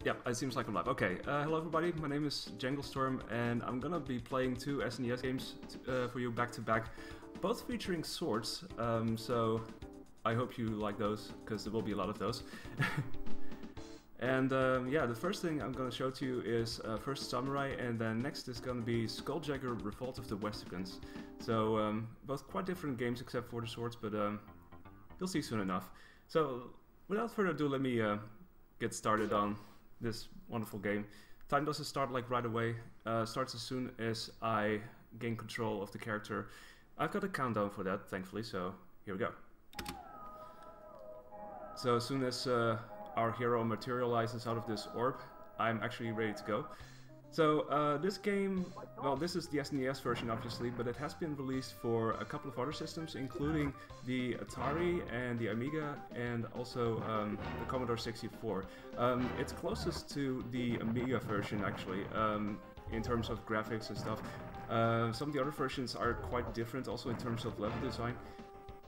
Yep, it seems like I'm live. Okay, hello everybody, my name is Janglestorm and I'm gonna be playing two SNES games for you back to back, both featuring swords, so I hope you like those, because there will be a lot of those. And yeah, the first thing I'm gonna show to you is first Samurai, and then next is gonna be Skulljacker Revolt of the Westicans. So both quite different games except for the swords, but you'll see soon enough. So without further ado, let me get started on this wonderful game. Time doesn't start like right away, starts as soon as I gain control of the character. I've got a countdown for that, thankfully, so here we go. So as soon as our hero materializes out of this orb, I'm actually ready to go. So this game, well, this is the SNES version obviously, but it has been released for a couple of other systems, including the Atari and the Amiga, and also the Commodore 64. It's closest to the Amiga version actually, in terms of graphics and stuff. Some of the other versions are quite different also in terms of level design.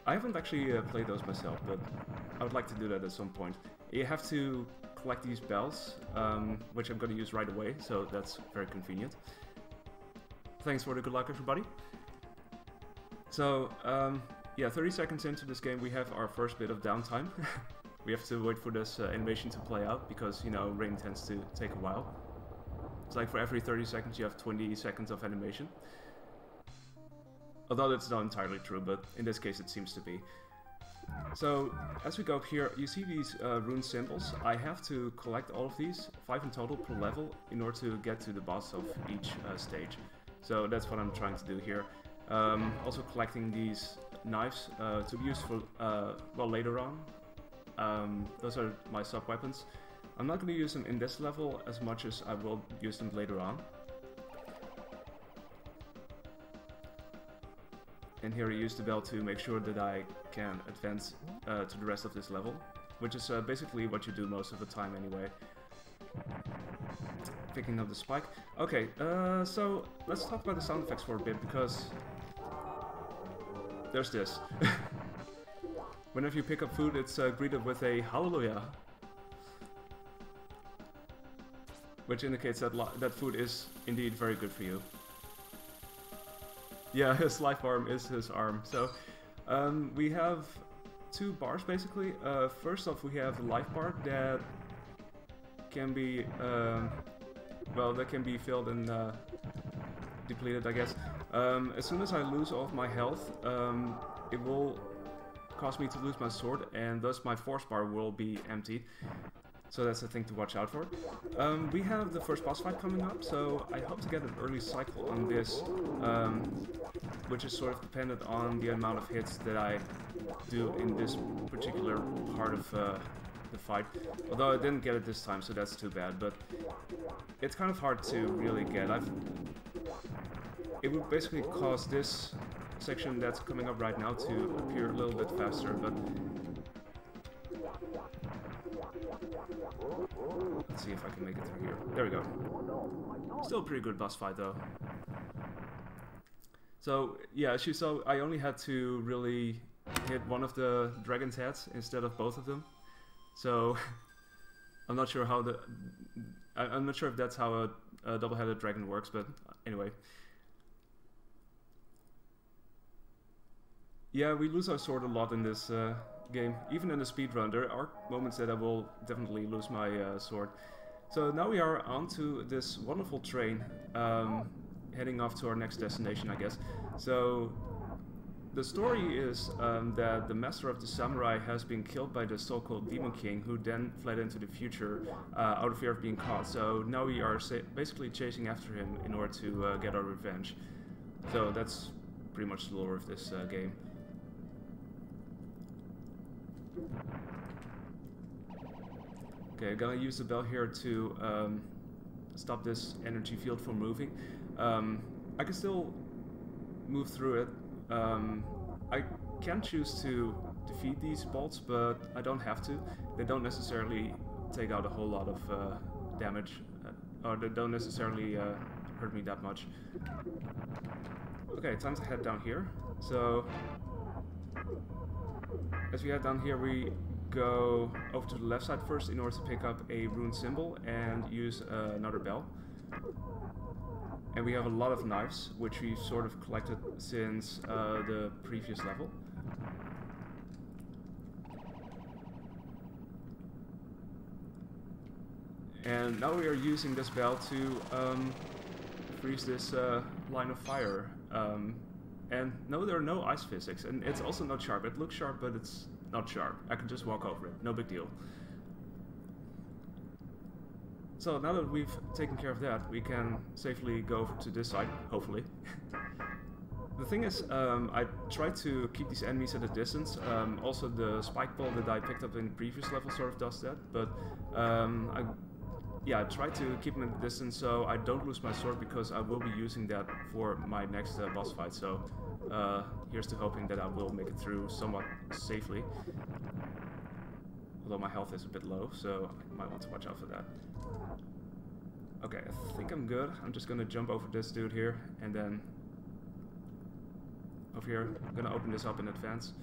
I haven't actually played those myself, but I would like to do that at some point. You have to collect these bells, which I'm going to use right away, so that's very convenient. Thanks for the good luck, everybody. So, yeah, 30 seconds into this game we have our first bit of downtime. We have to wait for this animation to play out, because, you know, rain tends to take a while. It's like for every 30 seconds you have 20 seconds of animation. Although that's not entirely true, but in this case it seems to be. So, as we go up here, you see these rune symbols. I have to collect all of these, 5 in total per level, in order to get to the boss of each stage. So that's what I'm trying to do here. Also collecting these knives to be used for, well, later on. Those are my sub-weapons. I'm not going to use them in this level as much as I will use them later on. And here I use the bell to make sure that I can advance to the rest of this level, which is basically what you do most of the time anyway. Picking up the spike. Okay, so let's talk about the sound effects for a bit, because there's this. Whenever you pick up food, it's greeted with a hallelujah, which indicates that that food is indeed very good for you. Yeah, his life arm is his arm. So we have two bars basically. First off, we have the life bar that can be, well, that can be filled and depleted, I guess. As soon as I lose all of my health, it will cause me to lose my sword, and thus my force bar will be empty. So that's the thing to watch out for. We have the first boss fight coming up, so I hope to get an early cycle on this, which is sort of dependent on the amount of hits that I do in this particular part of the fight. Although I didn't get it this time, so that's too bad, but it's kind of hard to really get. It would basically cause this section that's coming up right now to appear a little bit faster, but let's see if I can make it through here. There we go. Still a pretty good boss fight though. So yeah, as you saw, I only had to really hit one of the dragon's heads instead of both of them. So I'm not sure how I'm not sure if that's how a double-headed dragon works, but anyway. Yeah, we lose our sword a lot in this game. Even in the speedrun, there are moments that I will definitely lose my sword. So now we are on to this wonderful train, heading off to our next destination, I guess. So the story is that the master of the samurai has been killed by the so-called Demon King, who then fled into the future out of fear of being caught. So now we are basically chasing after him in order to get our revenge. So that's pretty much the lore of this game. Okay, I'm gonna use the bell here to stop this energy field from moving. I can still move through it. I can choose to defeat these bolts, but I don't have to. They don't necessarily take out a whole lot of damage, or they don't necessarily hurt me that much. Okay, time to head down here. So as we head down here, we go over to the left side first in order to pick up a rune symbol and use another bell. And we have a lot of knives, which we've sort of collected since the previous level. And now we are using this bell to freeze this line of fire. And no, there are no ice physics, and it's also not sharp. It looks sharp, but it's not sharp. I can just walk over it, no big deal. So now that we've taken care of that, we can safely go over to this side, hopefully. The thing is, I tried to keep these enemies at a distance. Also the spike ball that I picked up in the previous level sort of does that, but I tried to keep them at a distance so I don't lose my sword, because I will be using that for my next boss fight. So here's to hoping that I will make it through somewhat safely. Although my health is a bit low, so I might want to watch out for that. Okay, I think I'm good. I'm just gonna jump over this dude here, and then over here, I'm gonna open this up in advance.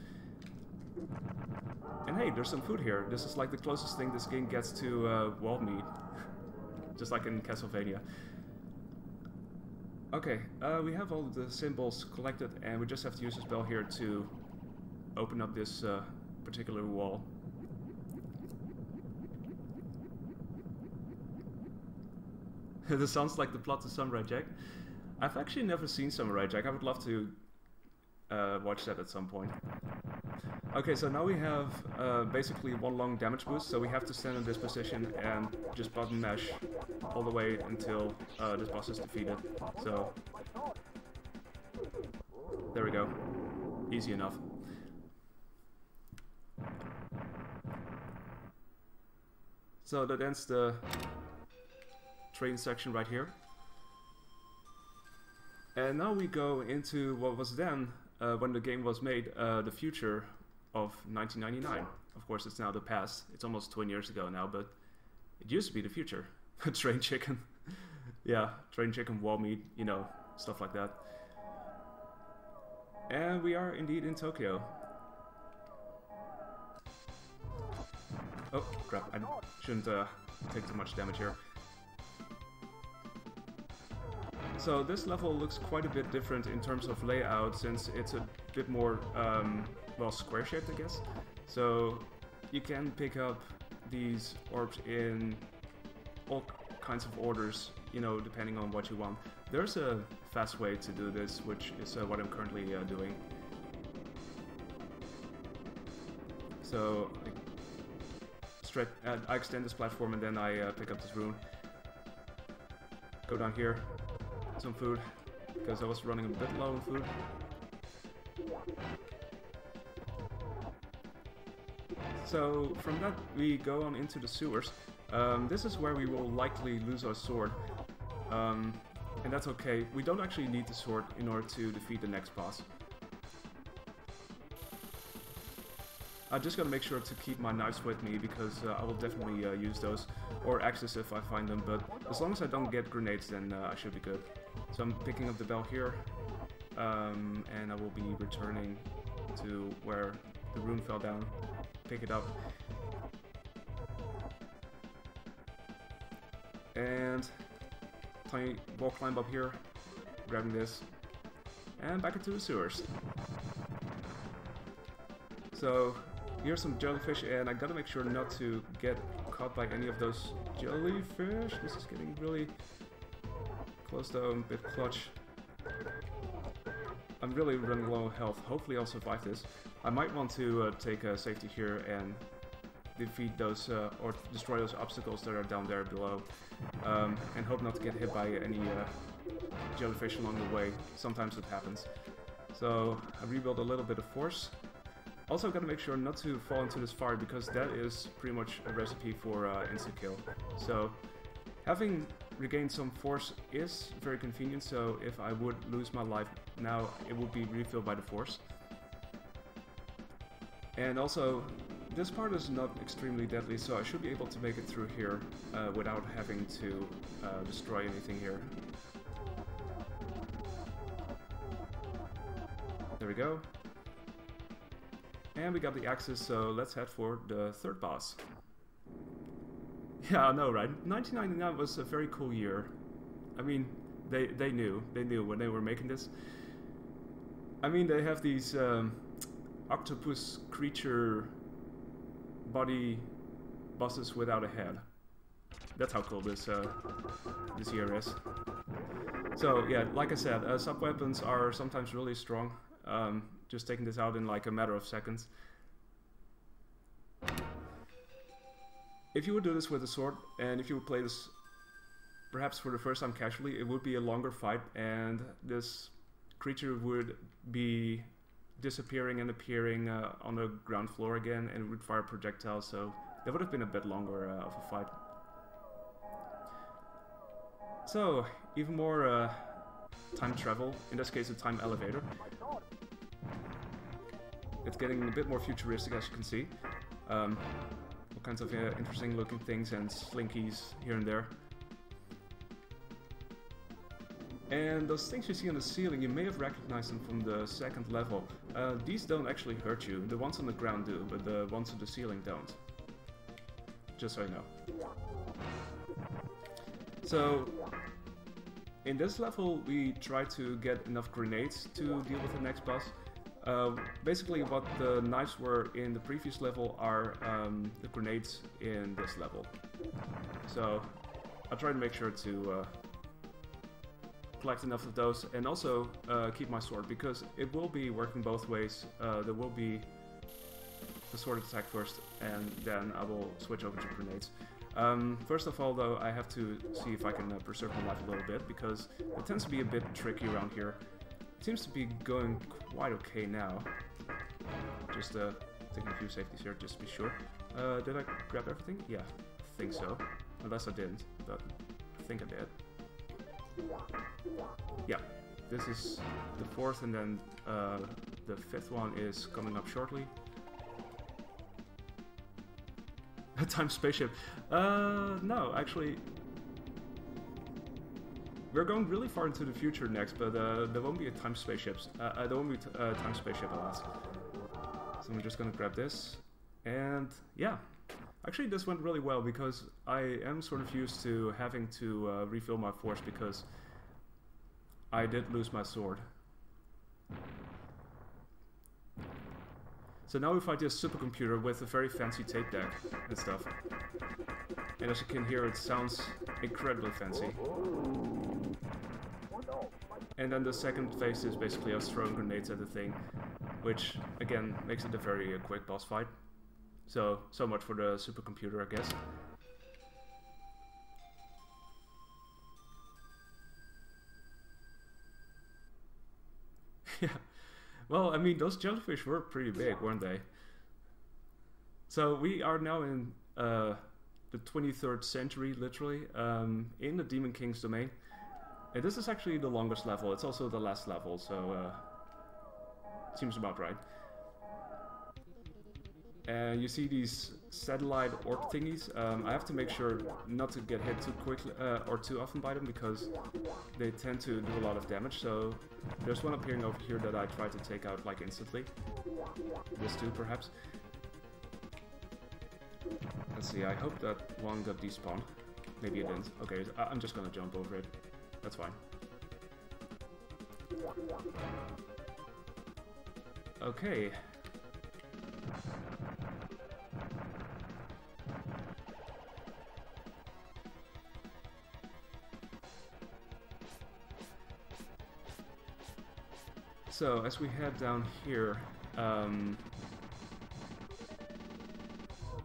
And hey, there's some food here. This is like the closest thing this game gets to wall meat. Just like in Castlevania. Okay, we have all the symbols collected, and we just have to use this bell here to open up this particular wall. This sounds like the plot to Samurai Jack. I've actually never seen Samurai Jack. I would love to watch that at some point. Okay, so now we have basically one long damage boost, so we have to stand in this position and just button mash all the way until this boss is defeated. So, there we go. Easy enough. So that ends the train section right here. And now we go into what was then, when the game was made, the future of 1999. Of course, it's now the past. It's almost 20 years ago now, but it used to be the future. Train chicken. Yeah, train chicken, wall meat, you know, stuff like that. And we are indeed in Tokyo. Oh, crap. I shouldn't take too much damage here. So this level looks quite a bit different in terms of layout, since it's a bit more, well, square-shaped, I guess. So you can pick up these orbs in all kinds of orders, you know, depending on what you want. There's a fast way to do this, which is what I'm currently doing. So I extend this platform, and then I pick up this rune. Go down here. Some food, because I was running a bit low on food. So from that we go on into the sewers. This is where we will likely lose our sword, and that's okay. We don't actually need the sword in order to defeat the next boss. I just gotta make sure to keep my knives with me, because I will definitely use those, or axes if I find them, but as long as I don't get grenades, then I should be good. So I'm picking up the bell here, and I will be returning to where the rune fell down, pick it up, and tiny wall climb up here, grabbing this, and back into the sewers. So here's some jellyfish, and I gotta make sure not to get caught by any of those jellyfish. This is getting really close though, a bit clutch. I'm really running low on health. Hopefully I'll survive this. I might want to take a safety here and defeat those, or destroy those obstacles that are down there below. And hope not to get hit by any jellyfish along the way. Sometimes it happens. So I rebuild a little bit of force. Also gotta make sure not to fall into this fire, because that is pretty much a recipe for insta-kill. So having regained some force is very convenient, so if I would lose my life now, it would be refilled by the force. And also, this part is not extremely deadly, so I should be able to make it through here without having to destroy anything here. There we go. And we got the axes, so let's head for the third boss. Yeah, I know, right? 1999 was a very cool year. I mean, they knew when they were making this. I mean, they have these octopus creature body bosses without a head. That's how cool this year is. So yeah, like I said, sub-weapons are sometimes really strong. Just taking this out in like a matter of seconds. If you would do this with a sword, and if you would play this perhaps for the first time casually, it would be a longer fight, and this creature would be disappearing and appearing on the ground floor again, and it would fire projectiles, so that would have been a bit longer of a fight. So, even more time travel, in this case a time elevator. It's getting a bit more futuristic, as you can see. All kinds of interesting looking things and slinkies here and there. And those things you see on the ceiling, you may have recognized them from the second level. These don't actually hurt you. The ones on the ground do, but the ones on the ceiling don't. Just so you know. So, in this level we try to get enough grenades to deal with the next boss. Basically what the knives were in the previous level are the grenades in this level. So, I'll try to make sure to collect enough of those, and also keep my sword, because it will be working both ways. There will be the sword attack first, and then I will switch over to grenades. First of all, though, I have to see if I can preserve my life a little bit, because it tends to be a bit tricky around here. It seems to be going quite okay now. Just taking a few safeties here just to be sure. Did I grab everything? Yeah, I think so. Unless I didn't, but I think I did. Yeah, this is the fourth, and then the fifth one is coming up shortly. A time spaceship. No, actually, we're going really far into the future next, but there won't be a time spaceships. There won't be a time spaceship, alas. So I'm just gonna grab this, and yeah. Actually, this went really well, because I am sort of used to having to refill my force, because I did lose my sword. So now we fight this supercomputer with a very fancy tape deck and stuff. And as you can hear, it sounds incredibly fancy. And then the second phase is basically us throwing grenades at the thing, which again makes it a very quick boss fight. So much for the supercomputer, I guess. Yeah, well, I mean, those jellyfish were pretty big, weren't they? So we are now in the 23rd century, literally, in the Demon King's domain. And this is actually the longest level. It's also the last level, so seems about right. And you see these satellite orb thingies. I have to make sure not to get hit too quickly or too often by them, because they tend to do a lot of damage. So there's one appearing over here that I try to take out like instantly. This too, perhaps. Let's see, I hope that one got despawned. Maybe it didn't. Okay, I'm just gonna jump over it. That's fine. Okay. So, as we head down here, yeah,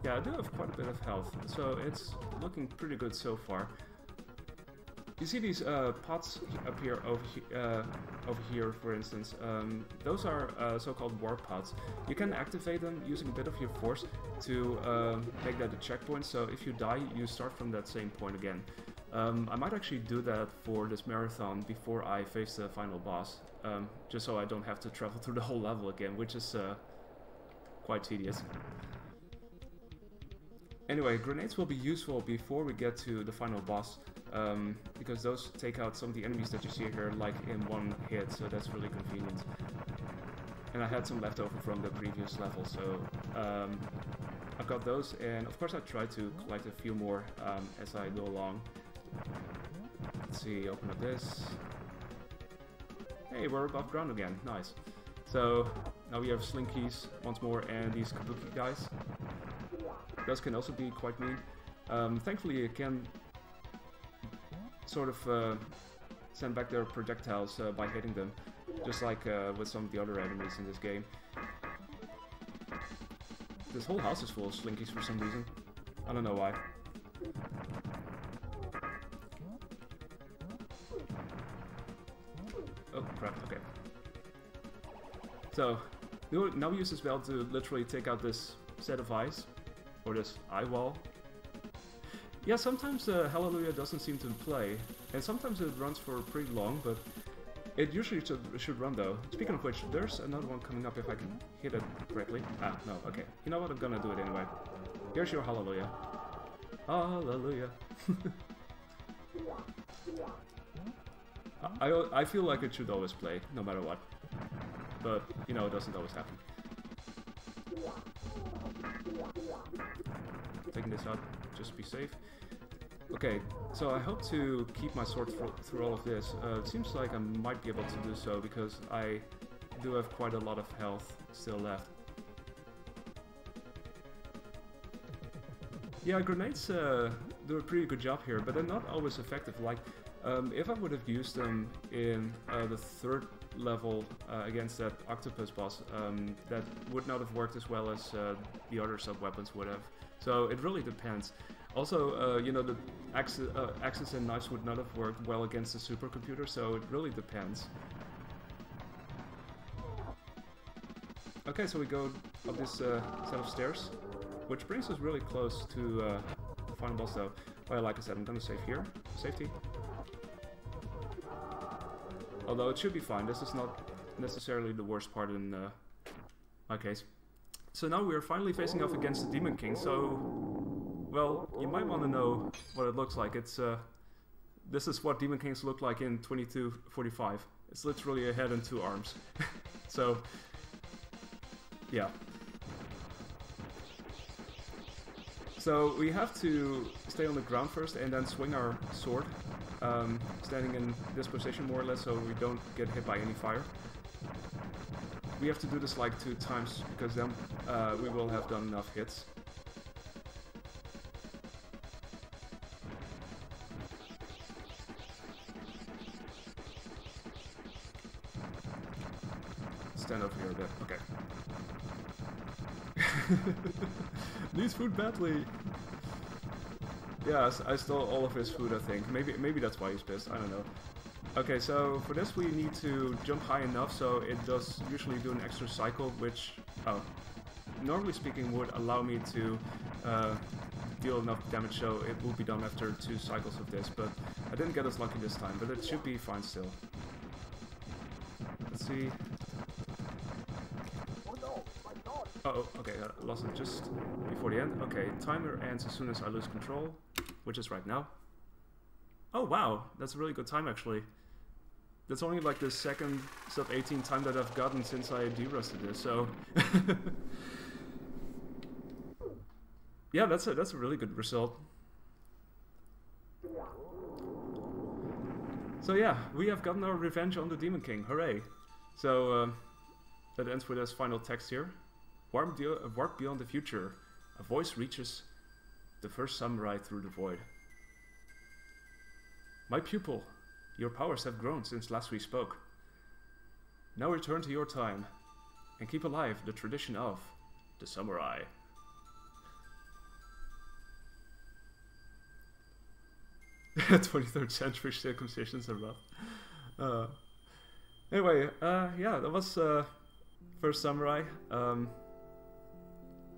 I do have quite a bit of health, so it's looking pretty good so far. You see these pots appear over here, for instance. Those are so-called warp pods. You can activate them using a bit of your force to make that a checkpoint, so if you die, you start from that same point again. I might actually do that for this marathon before I face the final boss, just so I don't have to travel through the whole level again, which is quite tedious. Anyway, grenades will be useful before we get to the final boss, because those take out some of the enemies that you see here like in one hit, so that's really convenient. and I had some leftover from the previous level, so I've got those, and of course I try to collect a few more as I go along. Let's see, open up this. Hey, we're above ground again, nice. So now we have slinkies once more, and these kabuki guys. Those can also be quite mean. Thankfully it can sort of send back their projectiles by hitting them, just like with some of the other enemies in this game. This whole house is full of slinkies for some reason. I don't know why. Oh crap, okay. So, now we use this bell to literally take out this set of eyes, or this eye wall. Yeah, sometimes Hallelujah doesn't seem to play, and sometimes it runs for pretty long, but it usually should run though. Speaking of which, there's another one coming up if I can hit it correctly. Ah, no, okay. You know what, I'm gonna do it anyway. Here's your Hallelujah. Hallelujah. I feel like it should always play, no matter what. But, you know, it doesn't always happen. Taking this out, just to be safe. Okay, so I hope to keep my sword through all of this. It seems like I might be able to do so, because I do have quite a lot of health still left. Yeah, grenades do a pretty good job here, but they're not always effective. Like, if I would have used them in the third level against that octopus boss, that would not have worked as well as the other sub-weapons would have. So it really depends. Also, you know, the axes and knives would not have worked well against the supercomputer, so it really depends. Okay, so we go up this set of stairs, which brings us really close to the final boss though. Well, like I said, I'm gonna save here. Safety. Although it should be fine, this is not necessarily the worst part in my case. So now we are finally facing off against the Demon King, so... Well, you might want to know what it looks like. It's this is what Demon Kings look like in 2245. It's literally a head and two arms. So, yeah. So we have to stay on the ground first and then swing our sword, standing in this position more or less so we don't get hit by any fire. We have to do this like 2 times because then we will have done enough hits. Stand over here a bit, okay. Needs food badly. Yeah, I stole all of his food, I think. Maybe that's why he's pissed, I don't know. Okay, so for this we need to jump high enough so it does usually do an extra cycle, which, normally speaking would allow me to deal enough damage so it will be done after 2 cycles of this, but I didn't get as lucky this time, but it should be fine still. Let's see. Uh-oh, okay, I lost it just before the end. Okay, timer ends as soon as I lose control, which is right now. Oh wow, that's a really good time actually. That's only like the second sub-18 time that I've gotten since I derusted this, so... Yeah, that's a really good result. So yeah, we have gotten our revenge on the Demon King, hooray! So, that ends with this final text here. Warp beyond the future, a voice reaches the first samurai through the void. My pupil, your powers have grown since last we spoke. Now return to your time, and keep alive the tradition of the samurai. "23rd century circumcisions are rough." Anyway, yeah, that was first samurai.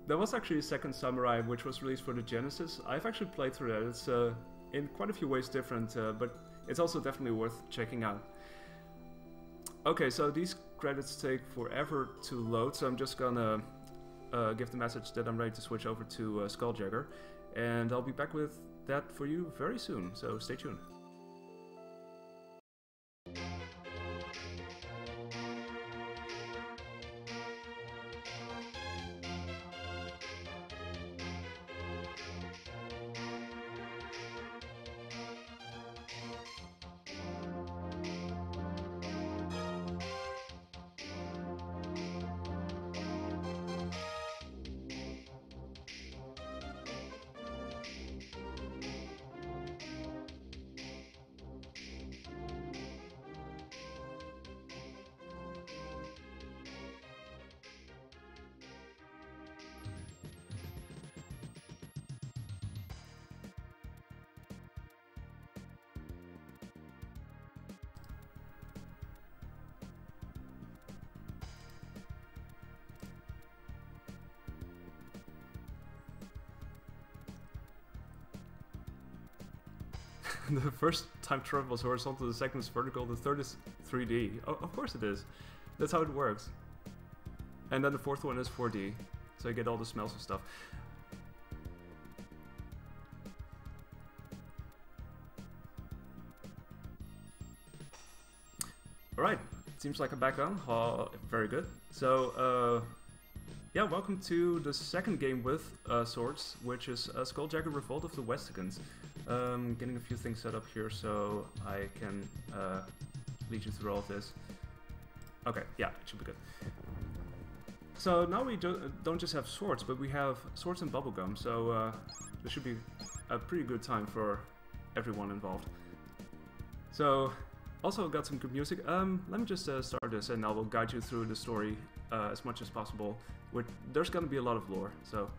There was actually a second samurai, which was released for the Genesis. I've actually played through that. It's in quite a few ways different, but it's also definitely worth checking out. Okay, so these credits take forever to load, so I'm just gonna give the message that I'm ready to switch over to Skulljagger, and I'll be back with that for you very soon, so stay tuned. The first time travel is horizontal, the second is vertical, the third is 3D. Oh, of course it is. That's how it works. And then the fourth one is 4D. So you get all the smells and stuff. Alright, seems like I'm back on. Very good. So, yeah, welcome to the second game with swords, which is Skulljacker Revolt of the Westigans. Getting a few things set up here so I can lead you through all of this. Okay, yeah, it should be good. So now we don't just have swords, but we have swords and bubblegum, so this should be a pretty good time for everyone involved. So, also got some good music. Let me just start this and I will guide you through the story as much as possible. There's gonna be a lot of lore, so